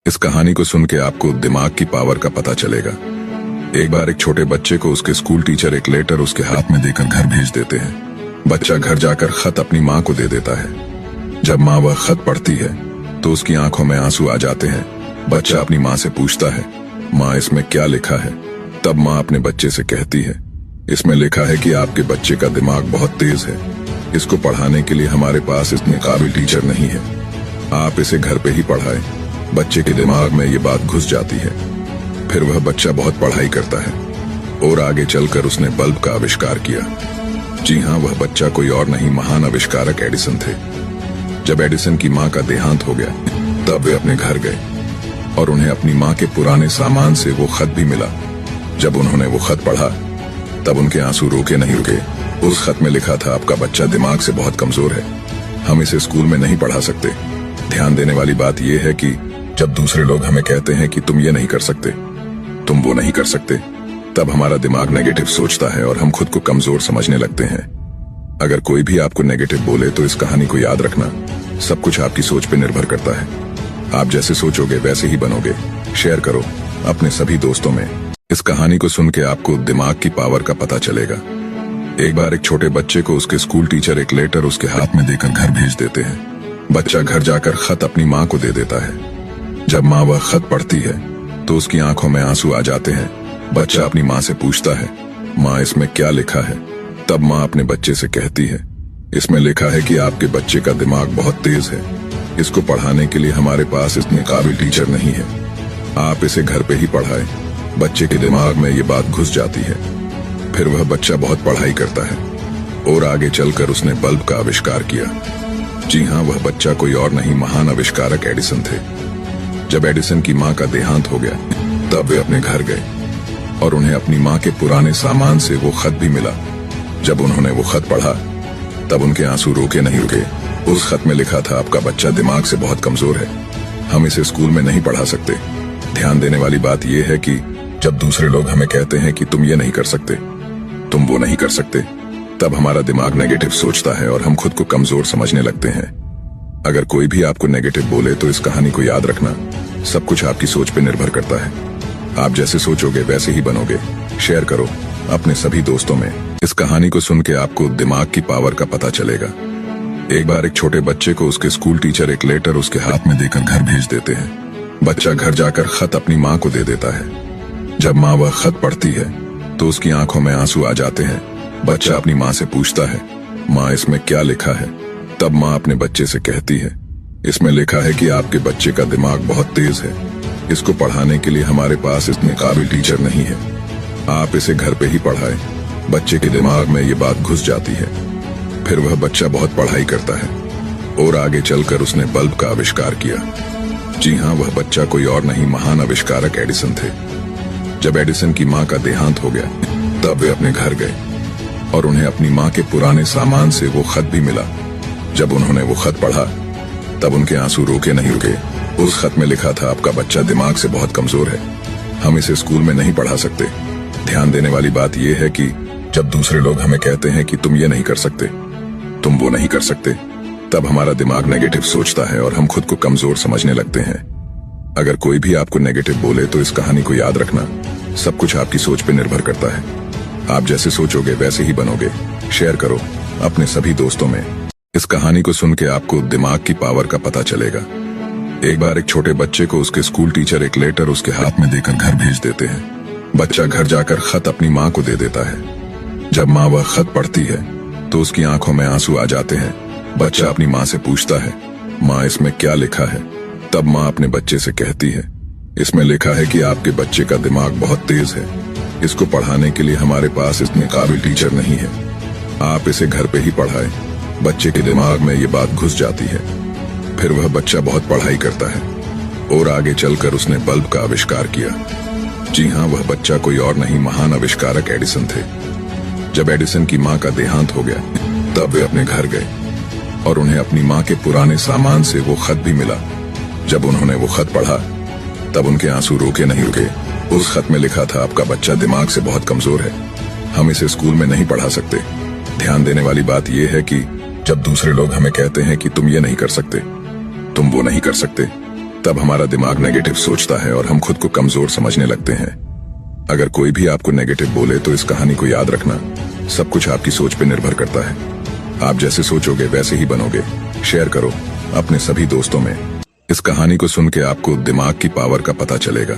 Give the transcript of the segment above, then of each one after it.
इस कहानी को सुन के आपको दिमाग की पावर का पता चलेगा। एक बार एक छोटे बच्चे को उसके स्कूल टीचर एक लेटर उसके हाथ में देकर घर भेज देते हैं। बच्चा घर जाकर खत अपनी माँ को दे देता है। जब माँ वह खत पढ़ती है तो उसकी आंखों में आंसू आ जाते हैं। बच्चा अपनी माँ से पूछता है, माँ इसमें क्या लिखा है? तब माँ अपने बच्चे से कहती है, इसमें लिखा है कि आपके बच्चे का दिमाग बहुत तेज है। इसको पढ़ाने के लिए हमारे पास इतने काबिल टीचर नहीं है। आप इसे घर पे ही पढ़ाएं। बच्चे के दिमाग में ये बात घुस जाती है। फिर वह बच्चा बहुत पढ़ाई करता है और आगे चलकर उसने बल्ब का आविष्कार किया। जी हाँ, वह बच्चा कोई और नहीं, महान आविष्कारक एडिसन थे। जब एडिसन की माँ का देहांत हो गया तब वे अपने घर गए और उन्हें अपनी माँ के पुराने सामान से वो खत भी मिला। जब उन्होंने वो खत पढ़ा तब उनके आंसू रोके नहीं रुके। उस खत में लिखा था, आपका बच्चा दिमाग से बहुत कमजोर है, हम इसे स्कूल में नहीं पढ़ा सकते। ध्यान देने वाली बात यह है कि जब दूसरे लोग हमें कहते हैं कि तुम ये नहीं कर सकते, तुम वो नहीं कर सकते, तब हमारा दिमाग नेगेटिव सोचता है और हम खुद को कमजोर समझने लगते हैं। अगर कोई भी आपको नेगेटिव बोले तो इस कहानी को याद रखना, सब कुछ आपकी सोच पे निर्भर करता है। आप जैसे सोचोगे वैसे ही बनोगे। शेयर करो अपने सभी दोस्तों में। इस कहानी को सुन के आपको दिमाग की पावर का पता चलेगा। एक बार एक छोटे बच्चे को उसके स्कूल टीचर एक लेटर उसके हाथ में देकर घर भेज देते हैं। बच्चा घर जाकर खत अपनी माँ को दे देता है। जब माँ वह खत पढ़ती है तो उसकी आंखों में आंसू आ जाते हैं। बच्चा अपनी माँ से पूछता है, माँ इसमें क्या लिखा है? तब माँ अपने बच्चे से कहती है, इसमें लिखा है कि आपके बच्चे का दिमाग बहुत तेज है। इसको पढ़ाने के लिए हमारे पास इतने काबिल टीचर नहीं है। आप इसे घर पे ही पढ़ाएं। बच्चे के दिमाग में ये बात घुस जाती है। फिर वह बच्चा बहुत पढ़ाई करता है और आगे चलकर उसने बल्ब का आविष्कार किया। जी हाँ, वह बच्चा कोई और नहीं, महान आविष्कारक एडिसन थे। जब एडिसन की माँ का देहांत हो गया तब वे अपने घर गए और उन्हें अपनी माँ के पुराने सामान से वो खत भी मिला। जब उन्होंने वो खत पढ़ा तब उनके आंसू रोके नहीं रुके। उस खत में लिखा था, आपका बच्चा दिमाग से बहुत कमजोर है, हम इसे स्कूल में नहीं पढ़ा सकते। ध्यान देने वाली बात यह है कि जब दूसरे लोग हमें कहते हैं कि तुम ये नहीं कर सकते, तुम वो नहीं कर सकते, तब हमारा दिमाग नेगेटिव सोचता है और हम खुद को कमजोर समझने लगते हैं। अगर कोई भी आपको नेगेटिव बोले तो इस कहानी को याद रखना, सब कुछ आपकी सोच पे निर्भर करता है। आप जैसे सोचोगे वैसे ही बनोगे। शेयर करो अपने सभी दोस्तों में। इस कहानी को सुन के आपको दिमाग की पावर का पता चलेगा। एक बार एक छोटे बच्चे को उसके स्कूल टीचर एक लेटर उसके हाथ में देकर घर भेज देते हैं। बच्चा घर जाकर खत अपनी माँ को दे देता है। जब माँ वह खत पढ़ती है तो उसकी आंखों में आंसू आ जाते हैं। बच्चा अपनी माँ से पूछता है, माँ इसमें क्या लिखा है? तब माँ अपने बच्चे से कहती है, इसमें लिखा है कि आपके बच्चे का दिमाग बहुत तेज है। इसको पढ़ाने के लिए हमारे पास इतने काबिल टीचर नहीं है। आप इसे घर पे ही पढ़ाएं। बच्चे के दिमाग में ये बात घुस जाती है। फिर वह बच्चा बहुत पढ़ाई करता है और आगे चलकर उसने बल्ब का आविष्कार किया। जी हाँ, वह बच्चा कोई और नहीं, महान आविष्कारक एडिसन थे। जब एडिसन की माँ का देहांत हो गया तब वे अपने घर गए और उन्हें अपनी माँ के पुराने सामान से वो खत भी मिला। जब उन्होंने वो खत पढ़ा तब उनके आंसू रोके नहीं रुके। उस खत में लिखा था, आपका बच्चा दिमाग से बहुत कमजोर है, हम इसे स्कूल में नहीं पढ़ा सकते। ध्यान देने वाली बात यह है कि जब दूसरे लोग हमें कहते हैं कि तुम ये नहीं कर सकते, तुम वो नहीं कर सकते, तब हमारा दिमाग नेगेटिव सोचता है और हम खुद को कमजोर समझने लगते हैं। अगर कोई भी आपको नेगेटिव बोले तो इस कहानी को याद रखना, सब कुछ आपकी सोच पे निर्भर करता है। आप जैसे सोचोगे वैसे ही बनोगे। शेयर करो अपने सभी दोस्तों में। इस कहानी को सुन के आपको दिमाग की पावर का पता चलेगा। एक बार एक छोटे बच्चे को उसके स्कूल टीचर एक लेटर उसके हाथ में देकर घर भेज देते हैं। बच्चा घर जाकर खत अपनी माँ को दे देता है। जब माँ वह खत पढ़ती है तो उसकी आंखों में आंसू आ जाते हैं। बच्चा अपनी माँ से पूछता है, माँ इसमें क्या लिखा है? तब माँ अपने बच्चे से कहती है, इसमें लिखा है कि आपके बच्चे का दिमाग बहुत तेज है। इसको पढ़ाने के लिए हमारे पास इतने काबिल टीचर नहीं है। आप इसे घर पे ही पढ़ाएं। बच्चे के दिमाग में ये बात घुस जाती है। फिर वह बच्चा बहुत पढ़ाई करता है और आगे चलकर उसने बल्ब का आविष्कार किया। जी हाँ, वह बच्चा कोई और नहीं, महान आविष्कारक एडिसन थे। जब एडिसन की माँ का देहांत हो गया तब वे अपने घर गए और उन्हें अपनी माँ के पुराने सामान से वो खत भी मिला। जब उन्होंने वो खत पढ़ा तब उनके आंसू रोके नहीं रुके। उस खत में लिखा था, आपका बच्चा दिमाग से बहुत कमजोर है, हम इसे स्कूल में नहीं पढ़ा सकते। ध्यान देने वाली बात यह है कि जब दूसरे लोग हमें कहते हैं कि तुम ये नहीं कर सकते, तुम वो नहीं कर सकते, तब हमारा दिमाग नेगेटिव सोचता है और हम खुद को कमजोर समझने लगते हैं। अगर कोई भी आपको नेगेटिव बोले तो इस कहानी को याद रखना, सब कुछ आपकी सोच पे निर्भर करता है। आप जैसे सोचोगे वैसे ही बनोगे। शेयर करो अपने सभी दोस्तों में। इस कहानी को सुन के आपको दिमाग की पावर का पता चलेगा।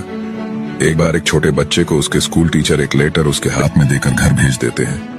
एक बार एक छोटे बच्चे को उसके स्कूल टीचर एक लेटर उसके हाथ में देकर घर भेज देते हैं।